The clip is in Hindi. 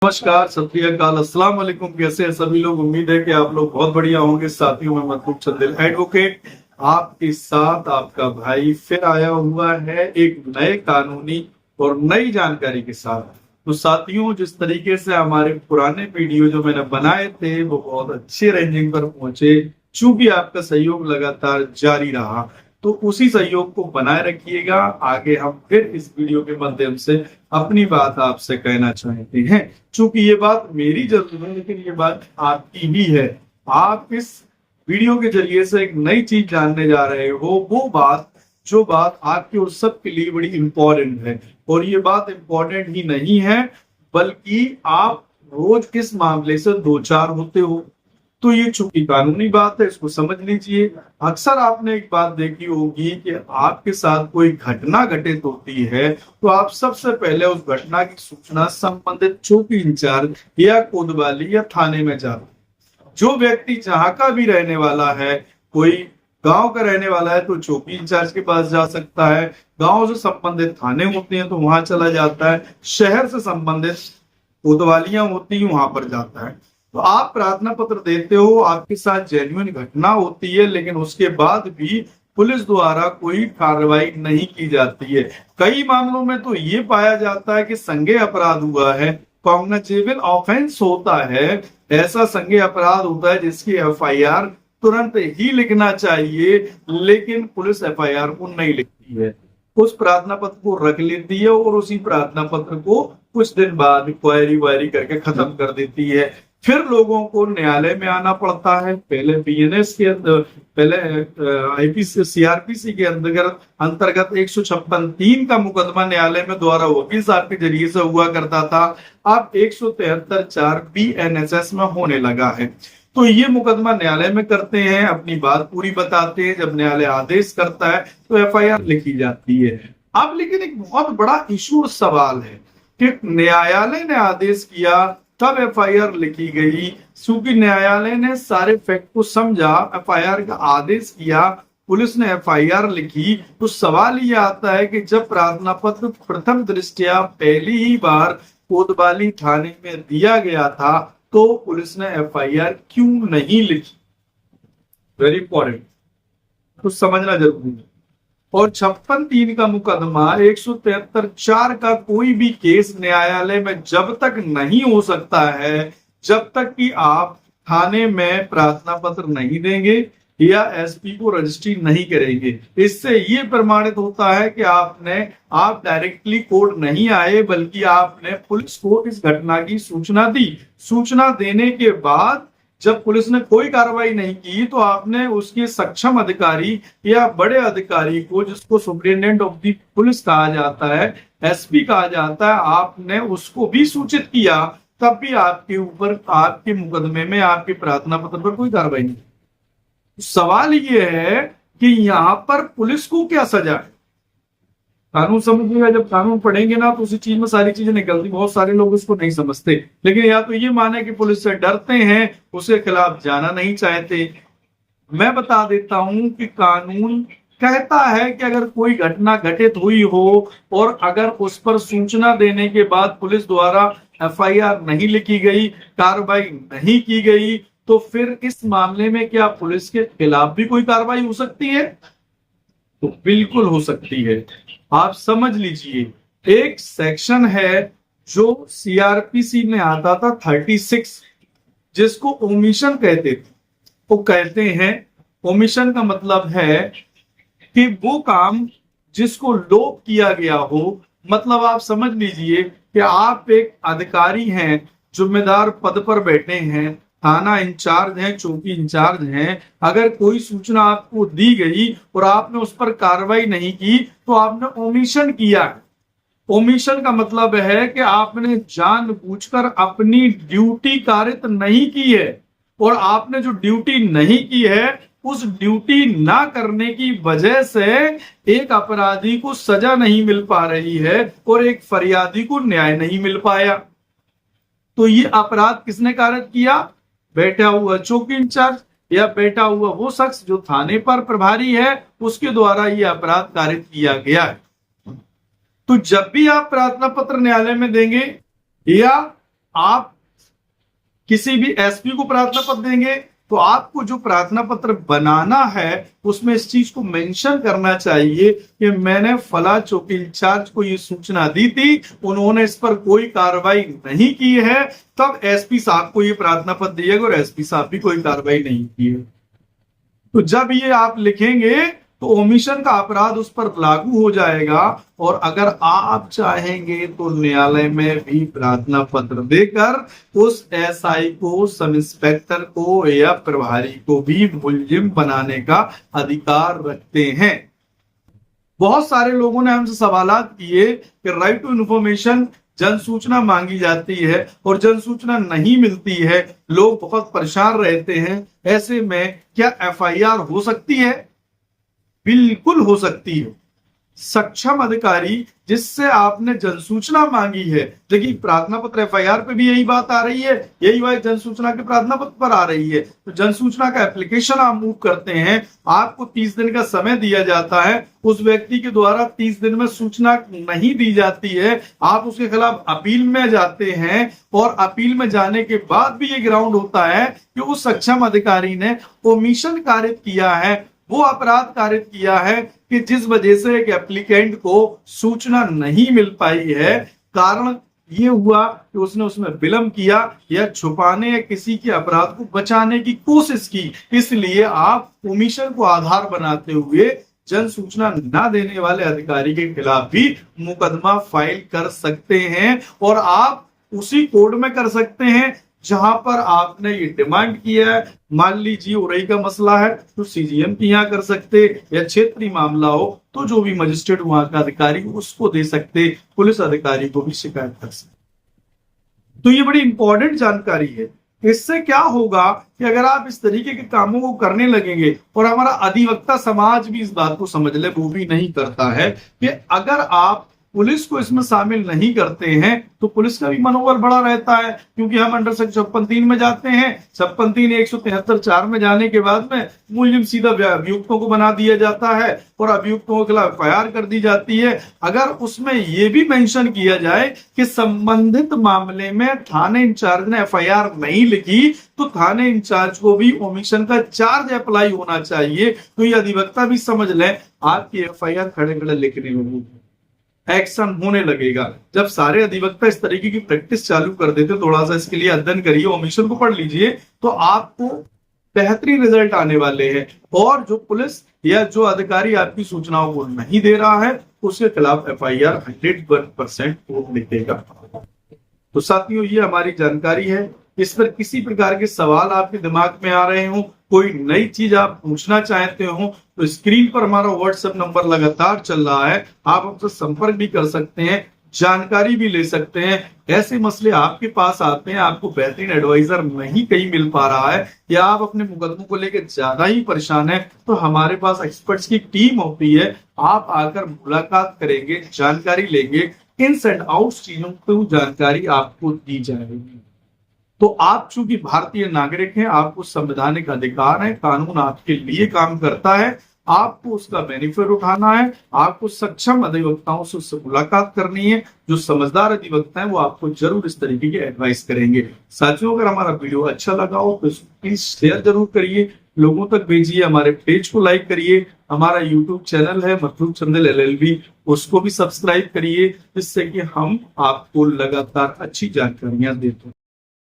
नमस्कार, सत श्री अकाल, अस्सलाम वालेकुम। कैसे हैं सभी लोग? उम्मीद है कि आप लोग बहुत बढ़िया होंगे। साथियों में मतलूब चंदेल एडवोकेट आपके साथ आपका भाई फिर आया हुआ है एक नए कानूनी और नई जानकारी के साथ। तो साथियों, जिस तरीके से हमारे पुराने वीडियो जो मैंने बनाए थे वो बहुत अच्छे रेंजिंग पर पहुंचे, चूंकि आपका सहयोग लगातार जारी रहा, तो उसी सहयोग को बनाए रखिएगा। आगे हम फिर इस वीडियो के माध्यम से अपनी बात आपसे कहना चाहते हैं। चूंकि ये बात मेरी जरूर है, लेकिन ये बात आपकी भी है। आप इस वीडियो के जरिए से एक नई चीज जानने जा रहे हो, वो बात जो बात आपके और सबके लिए बड़ी इंपॉर्टेंट है। और ये बात इंपॉर्टेंट ही नहीं है, बल्कि आप रोज किस मामले से दो चार होते हो। तो ये चूंकि कानूनी बात है, इसको समझ लीजिए। अक्सर आपने एक बात देखी होगी कि आपके साथ कोई घटना घटित होती है तो आप सबसे पहले उस घटना की सूचना संबंधित चौकी इंचार्ज या कोतवाली या थाने में जाते। जो व्यक्ति जहां का भी रहने वाला है, कोई गांव का रहने वाला है तो चौकी इंचार्ज के पास जा सकता है, गांव से संबंधित थाने होते हैं तो वहां चला जाता है, शहर से संबंधित कोतवालियां होती हैं वहां पर जाता है। तो आप प्रार्थना पत्र देते हो, आपके साथ जेन्युइन घटना होती है, लेकिन उसके बाद भी पुलिस द्वारा कोई कार्रवाई नहीं की जाती है। कई मामलों में तो ये पाया जाता है कि संज्ञेय अपराध हुआ है, कॉग्निजेबल ऑफेंस होता है, ऐसा संज्ञेय अपराध होता है जिसकी एफआईआर तुरंत ही लिखना चाहिए, लेकिन पुलिस एफआईआर को नहीं लिखती है। उस प्रार्थना पत्र को रख लेती है और उसी प्रार्थना पत्र को कुछ दिन बाद क्वेरी वायरी करके खत्म कर देती है। फिर लोगों को न्यायालय में आना पड़ता है। पहले बीएनएस के पहले आईपीसी सीआरपीसी के अंतर्गत 156(3) का मुकदमा न्यायालय में द्वारा वकील साहब के जरिए से हुआ करता था। अब 173(4) बीएनएसएस में होने लगा है। तो ये मुकदमा न्यायालय में करते हैं, अपनी बात पूरी बताते हैं। जब न्यायालय आदेश करता है तो एफआईआर लिखी जाती है। अब लेकिन एक बहुत बड़ा इशू सवाल है कि न्यायालय ने आदेश किया तब एफआईआर लिखी गई। क्योंकि न्यायालय ने सारे फैक्ट को समझा, एफआईआर का आदेश किया, पुलिस ने एफआईआर लिखी। तो सवाल ये आता है कि जब प्रार्थना पत्र प्रथम दृष्टया पहली ही बार कोतवाली थाने में दिया गया था तो पुलिस ने एफआईआर क्यों नहीं लिखी? वेरी इंपॉर्टेंट, तो समझना जरूरी है। और 56(3) का मुकदमा 173(4) का कोई भी केस न्यायालय में जब तक नहीं हो सकता है जब तक कि आप थाने में प्रार्थना पत्र नहीं देंगे या एसपी को रजिस्ट्री नहीं करेंगे। इससे ये प्रमाणित होता है कि आप डायरेक्टली कोर्ट नहीं आए, बल्कि आपने पुलिस को इस घटना की सूचना दी। सूचना देने के बाद जब पुलिस ने कोई कार्रवाई नहीं की तो आपने उसके सक्षम अधिकारी या बड़े अधिकारी को, जिसको सुप्रिंटेंडेंट ऑफ द पुलिस कहा जाता है, एसपी कहा जाता है, आपने उसको भी सूचित किया। तब भी आपके ऊपर, आपके मुकदमे में, आपके प्रार्थना पत्र पर कोई कार्रवाई नहीं। सवाल ये है कि यहां पर पुलिस को क्या सजा है? कानून समझिएगा, जब कानून पढ़ेंगे ना तो उसी चीज में सारी चीजें निकलती। बहुत सारे लोग इसको नहीं समझते, लेकिन या तो ये माने कि पुलिस से डरते हैं, उसके खिलाफ जाना नहीं चाहते। मैं बता देता हूं कि कानून कहता है कि अगर कोई घटना घटित हुई हो और अगर उस पर सूचना देने के बाद पुलिस द्वारा एफआईआर नहीं लिखी गई, कार्रवाई नहीं की गई, तो फिर इस मामले में क्या पुलिस के खिलाफ भी कोई कार्रवाई हो सकती है? तो बिल्कुल हो सकती है। आप समझ लीजिए, एक सेक्शन है जो सीआरपीसी में आता था 36, जिसको ओमिशन कहते थे। वो कहते हैं, ओमिशन का मतलब है कि वो काम जिसको लोप किया गया हो। मतलब आप समझ लीजिए कि आप एक अधिकारी हैं, जिम्मेदार पद पर बैठे हैं, थाना इंचार्ज हैं, चौकी इंचार्ज हैं। अगर कोई सूचना आपको दी गई और आपने उस पर कार्रवाई नहीं की तो आपने ओमिशन किया। ओमिशन का मतलब है कि आपने जानबूझकर अपनी ड्यूटी कारित नहीं की है, और आपने जो ड्यूटी नहीं की है उस ड्यूटी ना करने की वजह से एक अपराधी को सजा नहीं मिल पा रही है और एक फरियादी को न्याय नहीं मिल पाया। तो ये अपराध किसने कारित किया? बैठा हुआ चौकी इंचार्ज या बैठा हुआ वो शख्स जो थाने पर प्रभारी है, उसके द्वारा ये अपराध कारित किया गया है। तो जब भी आप प्रार्थना पत्र न्यायालय में देंगे या आप किसी भी एसपी को प्रार्थना पत्र देंगे तो आपको जो प्रार्थना पत्र बनाना है उसमें इस चीज को मेंशन करना चाहिए कि मैंने फला चौकी इंचार्ज को ये सूचना दी थी, उन्होंने इस पर कोई कार्रवाई नहीं की है, तब एसपी साहब को ये प्रार्थना पत्र दिएगा और एसपी साहब भी कोई कार्रवाई नहीं की है। तो जब ये आप लिखेंगे तो ओमिशन का अपराध उस पर लागू हो जाएगा, और अगर आप चाहेंगे तो न्यायालय में भी प्रार्थना पत्र देकर उस एसआई को, सब इंस्पेक्टर को या प्रभारी को भी मुलजिम बनाने का अधिकार रखते हैं। बहुत सारे लोगों ने हमसे सवालात किए कि राइट टू इन्फॉर्मेशन जन सूचना मांगी जाती है और जन सूचना नहीं मिलती है, लोग बहुत परेशान रहते हैं, ऐसे में क्या एफआईआर हो सकती है? बिल्कुल हो सकती है। सक्षम अधिकारी जिससे आपने जनसूचना मांगी है, देखिए प्रार्थना पत्र एफआईआर पे भी यही बात आ रही है, यही बात जनसूचना के प्रार्थना पत्र पर आ रही है। तो जनसूचना का एप्लीकेशन आप मूव करते हैं, आपको 30 दिन का समय दिया जाता है, उस व्यक्ति के द्वारा 30 दिन में सूचना नहीं दी जाती है, आप उसके खिलाफ अपील में जाते हैं और अपील में जाने के बाद भी ये ग्राउंड होता है कि उस सक्षम अधिकारी ने ओमिशन कारित किया है, वो अपराध कारित किया है कि जिस वजह से एक एप्लीकेंट को सूचना नहीं मिल पाई है। कारण ये हुआ कि उसने उसमें विलंब किया या छुपाने या किसी के अपराध को बचाने की कोशिश की, इसलिए आप ओमिशन को आधार बनाते हुए जन सूचना न देने वाले अधिकारी के खिलाफ भी मुकदमा फाइल कर सकते हैं, और आप उसी कोर्ट में कर सकते हैं जहां पर आपने ये डिमांड किया है। मान लीजिए उरई का मसला है तो सीजीएम की यहाँ कर सकते, या क्षेत्रीय मामला हो तो जो भी मजिस्ट्रेट वहां का अधिकारी उसको दे सकते, पुलिस अधिकारी को भी शिकायत कर सकते। तो ये बड़ी इंपॉर्टेंट जानकारी है। इससे क्या होगा कि अगर आप इस तरीके के कामों को करने लगेंगे, और हमारा अधिवक्ता समाज भी इस बात को समझ ले, वो भी नहीं करता है, कि अगर आप पुलिस को इसमें शामिल नहीं करते हैं तो पुलिस का भी मनोबल बड़ा रहता है, क्योंकि हम अंडर सेक्शन 56(3) में जाते हैं। 56(3) 173(4) में जाने के बाद में मुलजिम सीधा अभियुक्तों को बना दिया जाता है और अभियुक्तों के खिलाफ एफआईआर कर दी जाती है। अगर उसमें यह भी मेंशन किया जाए कि संबंधित मामले में थाने इंचार्ज ने एफआईआर नहीं लिखी तो थाने इंचार्ज को भी ओमिशन का चार्ज अप्लाई होना चाहिए। तो ये अधिवक्ता भी समझ लें, आपकी एफआईआर खड़े खड़े लिखने होगी, एक्शन होने लगेगा। जब सारे अधिवक्ता इस तरीके की प्रैक्टिस चालू कर देते, थोड़ा सा इसके लिए अध्ययन करिए, ओमिशन को पढ़ लीजिए, तो आपको बेहतरीन रिजल्ट आने वाले हैं। और जो पुलिस या जो अधिकारी आपकी सूचनाओं को नहीं दे रहा है उसके खिलाफ एफआईआर 100% कोर्ट लिखेगा। तो साथियों, ये हमारी जानकारी है। इस पर किसी प्रकार के सवाल आपके दिमाग में आ रहे हो, कोई नई चीज आप पूछना चाहते हो, तो स्क्रीन पर हमारा व्हाट्सएप नंबर लगातार चल रहा है, आप हमसे संपर्क भी कर सकते हैं, जानकारी भी ले सकते हैं। ऐसे मसले आपके पास आते हैं, आपको बेहतरीन एडवाइजर नहीं कहीं मिल पा रहा है, या आप अपने मुकदमों को लेकर ज्यादा ही परेशान है, तो हमारे पास एक्सपर्ट्स की टीम होती है, आप आकर मुलाकात करेंगे, जानकारी लेंगे, इन्स एंड आउट्स चीजों की जानकारी आपको दी जाएगी। तो आप चूंकि भारतीय नागरिक हैं, आपको संवैधानिक अधिकार है, कानून आपके लिए काम करता है, आपको उसका बेनिफिट उठाना है, आपको सक्षम अधिवक्ताओं से उससे मुलाकात करनी है। जो समझदार अधिवक्ता है वो आपको जरूर इस तरीके की एडवाइस करेंगे। साथियों, अगर हमारा वीडियो अच्छा लगा हो तो प्लीज शेयर जरूर करिए, लोगों तक भेजिए, हमारे पेज को लाइक करिए, हमारा यूट्यूब चैनल है मतलूब चंदेल LLB, उसको भी सब्सक्राइब करिए, जिससे कि हम आपको लगातार अच्छी जानकारियां देते हैं।